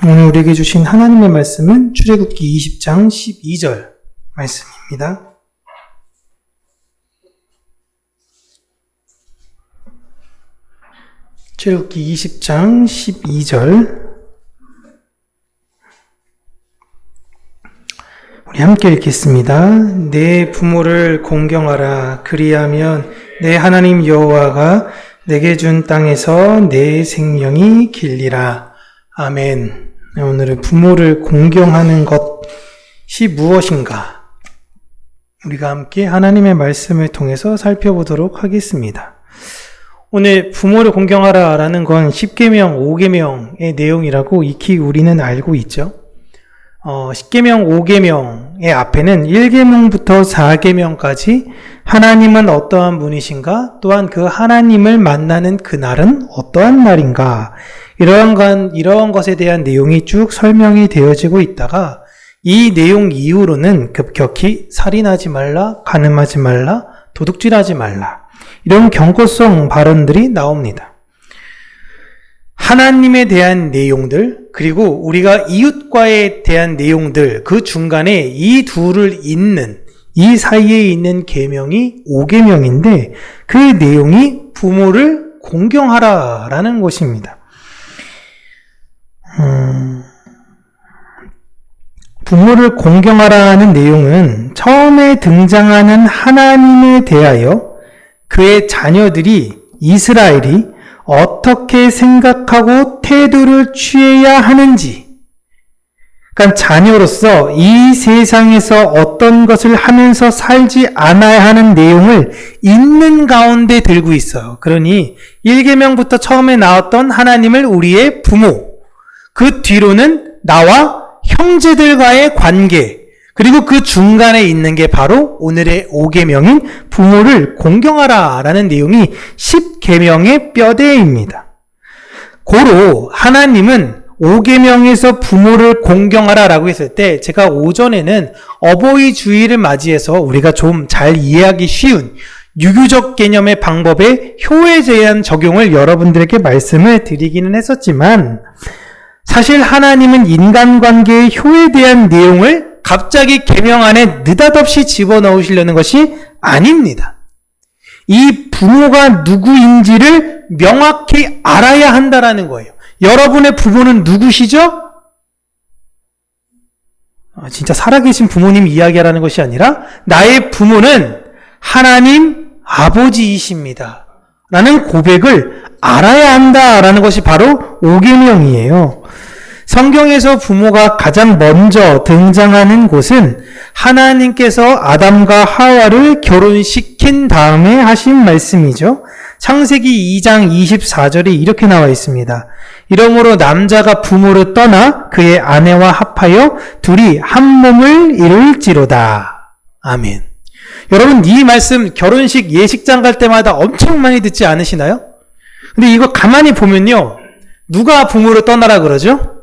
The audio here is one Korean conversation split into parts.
오늘 우리에게 주신 하나님의 말씀은 출애굽기 20장 12절 말씀입니다. 출애굽기 20장 12절 우리 함께 읽겠습니다. 내 부모를 공경하라. 그리하면 내 하나님 여호와가 내게 준 땅에서 내 생명이 길리라. 아멘. 오늘은 부모를 공경하는 것이 무엇인가? 우리가 함께 하나님의 말씀을 통해서 살펴보도록 하겠습니다. 오늘 부모를 공경하라 라는 건 10계명, 5계명의 내용이라고 익히 우리는 알고 있죠. 10계명, 5계명의 앞에는 1계명부터 4계명까지 하나님은 어떠한 분이신가? 또한 그 하나님을 만나는 그날은 어떠한 날인가? 이러한 것에 대한 내용이 쭉 설명이 되어지고 있다가 이 내용 이후로는 급격히 살인하지 말라, 간음하지 말라, 도둑질하지 말라 이런 경고성 발언들이 나옵니다. 하나님에 대한 내용들 그리고 우리가 이웃과에 대한 내용들 그 중간에 이 둘을 잇는 이 사이에 있는 계명이 5계명인데 그 내용이 부모를 공경하라라는 것입니다. 부모를 공경하라는 내용은 처음에 등장하는 하나님에 대하여 그의 자녀들이 이스라엘이 어떻게 생각하고 태도를 취해야 하는지, 그러니까 자녀로서 이 세상에서 어떤 것을 하면서 살지 않아야 하는 내용을 있는 가운데 들고 있어요. 그러니 1계명부터 처음에 나왔던 하나님을 우리의 부모, 그 뒤로는 나와 형제들과의 관계, 그리고 그 중간에 있는 게 바로 오늘의 5계명인 부모를 공경하라 라는 내용이 10계명의 뼈대입니다. 고로 하나님은 5계명에서 부모를 공경하라 라고 했을 때 제가 오전에는 어버이 주일을 맞이해서 우리가 좀 잘 이해하기 쉬운 유교적 개념의 방법의 효에 대한 적용을 여러분들에게 말씀을 드리기는 했었지만 사실 하나님은 인간관계의 효에 대한 내용을 갑자기 계명 안에 느닷없이 집어넣으시려는 것이 아닙니다. 이 부모가 누구인지를 명확히 알아야 한다라는 거예요. 여러분의 부모는 누구시죠? 진짜 살아계신 부모님 이야기하라는 것이 아니라 나의 부모는 하나님 아버지이십니다. 라는 고백을 알아야 한다라는 것이 바로 5계명이에요. 성경에서 부모가 가장 먼저 등장하는 곳은 하나님께서 아담과 하와를 결혼시킨 다음에 하신 말씀이죠. 창세기 2장 24절에 이렇게 나와 있습니다. 이러므로 남자가 부모를 떠나 그의 아내와 합하여 둘이 한 몸을 이룰지로다. 아멘. 여러분 이 말씀 결혼식 예식장 갈 때마다 엄청 많이 듣지 않으시나요? 근데 이거 가만히 보면요. 누가 부모를 떠나라 그러죠?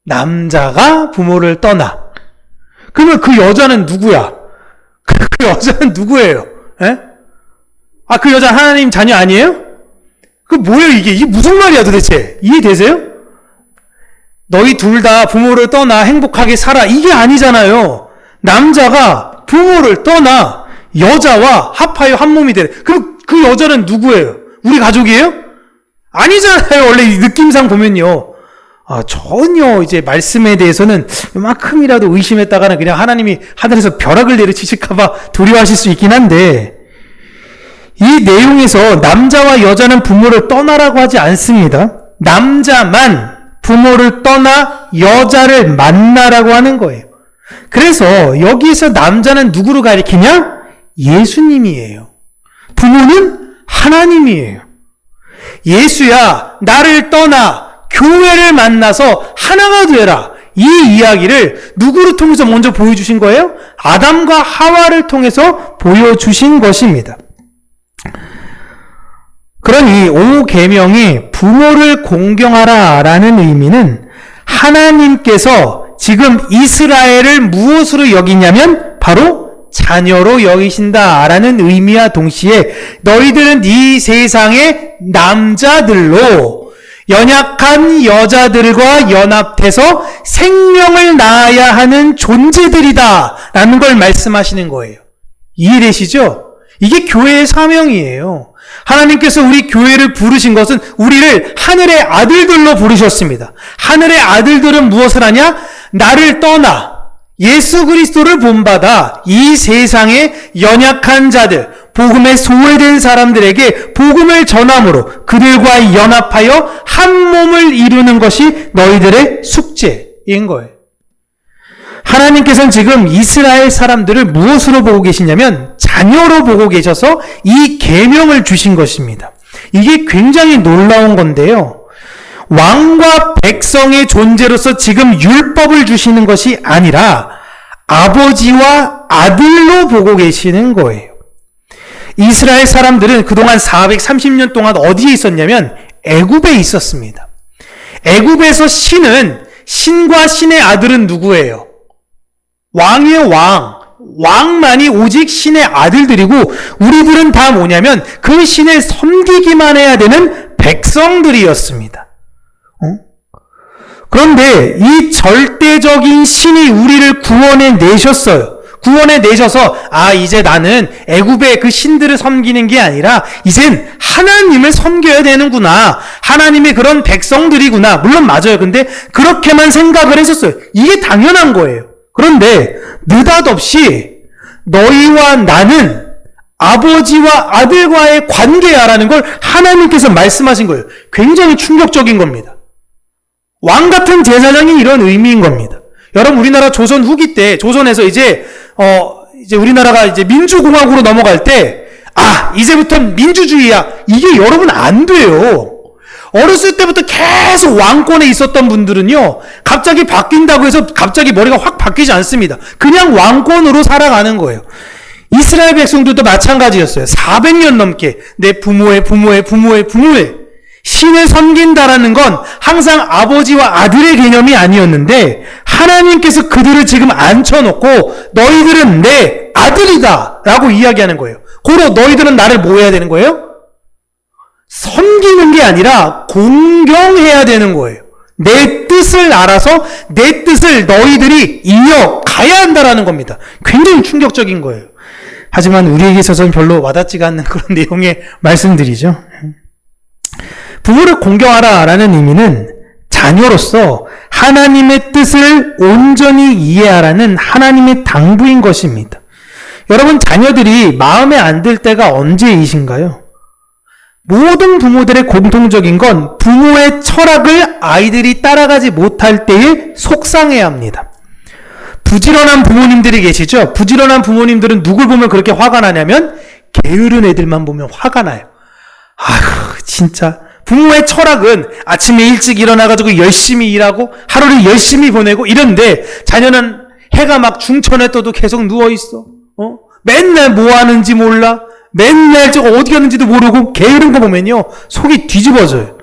남자가 부모를 떠나. 그러면 그 여자는 누구야? 그 여자는 누구예요? 에? 그 여자 하나님 자녀 아니에요? 그 뭐예요 이게? 이게 무슨 말이야 도대체? 이해되세요? 너희 둘 다 부모를 떠나 행복하게 살아. 이게 아니잖아요. 남자가 부모를 떠나 여자와 합하여 한 몸이 되래. 그럼 그 여자는 누구예요? 우리 가족이에요? 아니잖아요. 원래 이 느낌상 보면요. 전혀 이제 말씀에 대해서는 이만큼이라도 의심했다가는 그냥 하나님이 하늘에서 벼락을 내려치실까봐 두려워하실 수 있긴 한데 이 내용에서 남자와 여자는 부모를 떠나라고 하지 않습니다. 남자만 부모를 떠나 여자를 만나라고 하는 거예요. 그래서 여기에서 남자는 누구로 가리키냐? 예수님이에요. 부모는 하나님이에요. 예수야 나를 떠나 교회를 만나서 하나가 되라. 이 이야기를 누구를 통해서 먼저 보여주신 거예요? 아담과 하와를 통해서 보여주신 것입니다. 그러니 5계명이 부모를 공경하라 라는 의미는 하나님께서 지금 이스라엘을 무엇으로 여기냐면 바로 자녀로 여기신다라는 의미와 동시에 너희들은 이 세상의 남자들로 연약한 여자들과 연합해서 생명을 낳아야 하는 존재들이다 라는 걸 말씀하시는 거예요. 이해되시죠? 이게 교회의 사명이에요. 하나님께서 우리 교회를 부르신 것은 우리를 하늘의 아들들로 부르셨습니다. 하늘의 아들들은 무엇을 하냐? 나를 떠나 예수 그리스도를 본받아 이 세상의 연약한 자들, 복음에 소외된 사람들에게 복음을 전함으로 그들과 연합하여 한 몸을 이루는 것이 너희들의 숙제인 거예요. 하나님께서는 지금 이스라엘 사람들을 무엇으로 보고 계시냐면 자녀로 보고 계셔서 이 계명을 주신 것입니다. 이게 굉장히 놀라운 건데요. 왕과 백성의 존재로서 지금 율법을 주시는 것이 아니라 아버지와 아들로 보고 계시는 거예요. 이스라엘 사람들은 그동안 430년 동안 어디에 있었냐면 애굽에 있었습니다. 애굽에서 신과 신의 아들은 누구예요? 왕이에요, 왕. 왕만이 오직 신의 아들들이고 우리들은 다 뭐냐면 그 신을 섬기기만 해야 되는 백성들이었습니다. 그런데 이 절대적인 신이 우리를 구원해 내셨어요. 구원해 내셔서 이제 나는 애굽의 그 신들을 섬기는 게 아니라 이젠 하나님을 섬겨야 되는구나. 하나님의 그런 백성들이구나. 물론 맞아요. 근데 그렇게만 생각을 했었어요. 이게 당연한 거예요. 그런데 느닷없이 너희와 나는 아버지와 아들과의 관계야라는 걸 하나님께서 말씀하신 거예요. 굉장히 충격적인 겁니다. 왕 같은 제사장이 이런 의미인 겁니다. 여러분 우리나라 조선 후기 때 조선에서 이제 우리나라가 이제 민주공화국으로 넘어갈 때 이제부터는 민주주의야. 이게 여러분 안 돼요. 어렸을 때부터 계속 왕권에 있었던 분들은요, 갑자기 바뀐다고 해서 갑자기 머리가 확 바뀌지 않습니다. 그냥 왕권으로 살아가는 거예요. 이스라엘 백성들도 마찬가지였어요. 400년 넘게 내 부모의 신을 섬긴다라는 건 항상 아버지와 아들의 개념이 아니었는데 하나님께서 그들을 지금 앉혀놓고 너희들은 내 아들이다 라고 이야기하는 거예요. 고로 너희들은 나를 뭐 해야 되는 거예요? 섬기는 게 아니라 공경해야 되는 거예요. 내 뜻을 알아서 내 뜻을 너희들이 이어가야 한다라는 겁니다. 굉장히 충격적인 거예요. 하지만 우리에게 있어서는 별로 와닿지가 않는 그런 내용의 말씀들이죠. 부모를 공경하라라는 의미는 자녀로서 하나님의 뜻을 온전히 이해하라는 하나님의 당부인 것입니다. 여러분 자녀들이 마음에 안 들 때가 언제이신가요? 모든 부모들의 공통적인 건 부모의 철학을 아이들이 따라가지 못할 때에 속상해합니다. 부지런한 부모님들이 계시죠? 부지런한 부모님들은 누굴 보면 그렇게 화가 나냐면 게으른 애들만 보면 화가 나요. 진짜 부모의 철학은 아침에 일찍 일어나가지고 열심히 일하고 하루를 열심히 보내고 이런데 자녀는 해가 막 중천에 떠도 계속 누워있어. 맨날 뭐 하는지 몰라. 맨날 저거 어디 갔는지도 모르고 게으른 거 보면요 속이 뒤집어져요.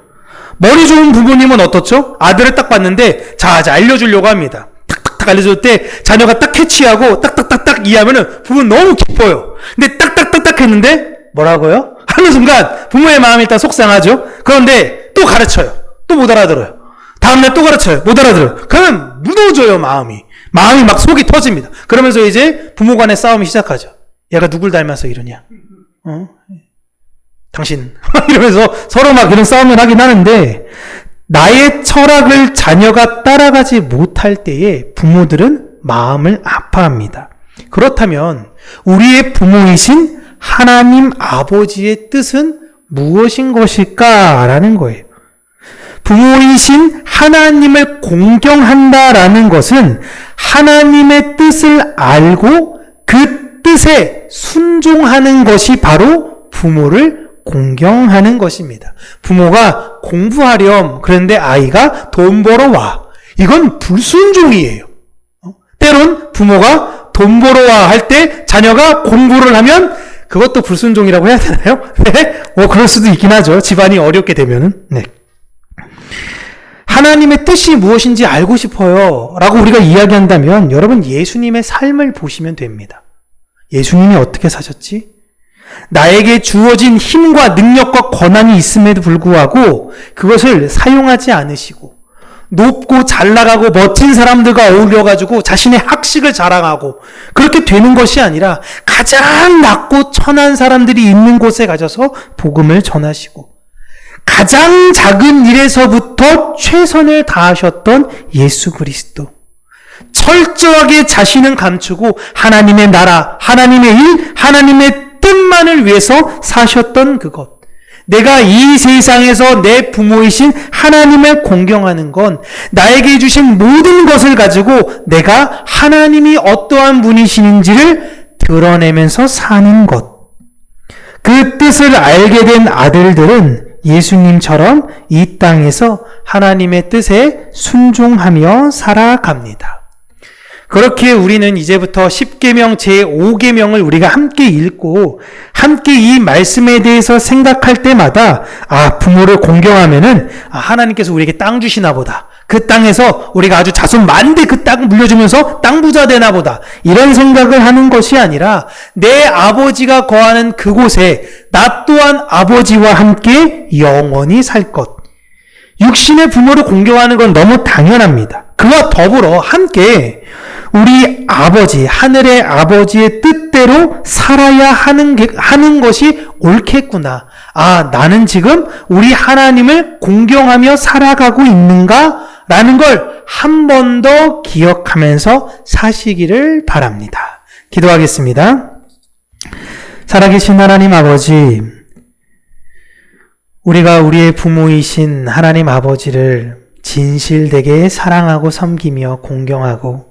머리 좋은 부모님은 어떻죠? 아들을 딱 봤는데 자 알려주려고 합니다. 탁탁탁 알려줄 때 자녀가 딱 캐치하고 딱딱딱딱 이해하면은 부모는 너무 기뻐요. 근데 딱딱딱딱 했는데 뭐라고요? 하는 순간 부모의 마음이 일단 속상하죠. 그런데 또 가르쳐요. 또 못 알아들어요. 다음날 또 가르쳐요. 못 알아들어요. 그러면 무너져요. 마음이 막 속이 터집니다. 그러면서 이제 부모 간의 싸움이 시작하죠. 얘가 누굴 닮아서 이러냐? 당신 이러면서 서로 막 이런 싸움을 하긴 하는데 나의 철학을 자녀가 따라가지 못할 때에 부모들은 마음을 아파합니다. 그렇다면 우리의 부모이신 하나님 아버지의 뜻은 무엇인 것일까라는 거예요. 부모이신 하나님을 공경한다라는 것은 하나님의 뜻을 알고 그 뜻에 순종하는 것이 바로 부모를 공경하는 것입니다. 부모가 공부하렴 그런데 아이가 돈 벌어 와. 이건 불순종이에요. 때론 부모가 돈 벌어 와 할 때 자녀가 공부를 하면 그것도 불순종이라고 해야 되나요? 네. 그럴 수도 있긴 하죠. 집안이 어렵게 되면은. 네. 하나님의 뜻이 무엇인지 알고 싶어요. 라고 우리가 이야기한다면 여러분 예수님의 삶을 보시면 됩니다. 예수님이 어떻게 사셨지? 나에게 주어진 힘과 능력과 권한이 있음에도 불구하고 그것을 사용하지 않으시고 높고 잘 나가고 멋진 사람들과 어울려가지고 자신의 학식을 자랑하고 그렇게 되는 것이 아니라 가장 낮고 천한 사람들이 있는 곳에 가셔서 복음을 전하시고 가장 작은 일에서부터 최선을 다하셨던 예수 그리스도. 철저하게 자신은 감추고 하나님의 나라, 하나님의 일, 하나님의 뜻만을 위해서 사셨던 그것. 내가 이 세상에서 내 부모이신 하나님을 공경하는 건 나에게 주신 모든 것을 가지고 내가 하나님이 어떠한 분이시는지를 드러내면서 사는 것. 그 뜻을 알게 된 아들들은 예수님처럼 이 땅에서 하나님의 뜻에 순종하며 살아갑니다. 그렇게 우리는 이제부터 10계명 제5계명을 우리가 함께 읽고 함께 이 말씀에 대해서 생각할 때마다 부모를 공경하면은 하나님께서 우리에게 땅 주시나 보다. 그 땅에서 우리가 아주 자손 많은데 그 땅 물려주면서 땅 부자 되나 보다. 이런 생각을 하는 것이 아니라 내 아버지가 거하는 그곳에 나 또한 아버지와 함께 영원히 살 것. 육신의 부모를 공경하는 건 너무 당연합니다. 그와 더불어 함께 우리 아버지, 하늘의 아버지의 뜻대로 살아야 하는 것이 옳겠구나. 나는 지금 우리 하나님을 공경하며 살아가고 있는가? 라는 걸 한 번 더 기억하면서 사시기를 바랍니다. 기도하겠습니다. 살아계신 하나님 아버지, 우리가 우리의 부모이신 하나님 아버지를 진실되게 사랑하고 섬기며 공경하고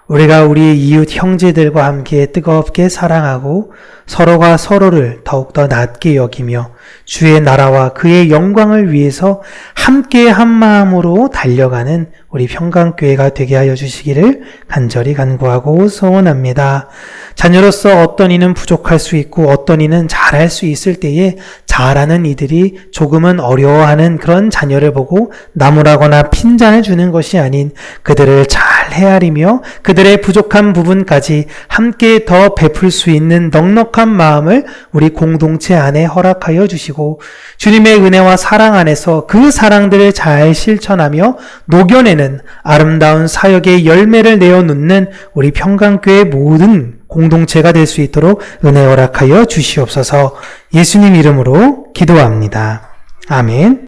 우리가 우리의 이웃 형제들과 함께 뜨겁게 사랑하고 서로가 서로를 더욱더 낮게 여기며 주의 나라와 그의 영광을 위해서 함께 한 마음으로 달려가는 우리 평강교회가 되게 하여 주시기를 간절히 간구하고 소원합니다. 자녀로서 어떤 이는 부족할 수 있고 어떤 이는 잘할 수 있을 때에 잘하는 이들이 조금은 어려워하는 그런 자녀를 보고 나무라거나 핀잔을 주는 것이 아닌 그들을 잘 헤아리며 그들의 부족한 부분까지 함께 더 베풀 수 있는 넉넉한 마음을 우리 공동체 안에 허락하여 주시고 주님의 은혜와 사랑 안에서 그 사랑들을 잘 실천하며 녹여내는 아름다운 사역의 열매를 내어놓는 우리 평강교회 모든 공동체가 될 수 있도록 은혜 허락하여 주시옵소서. 예수님 이름으로 기도합니다. 아멘.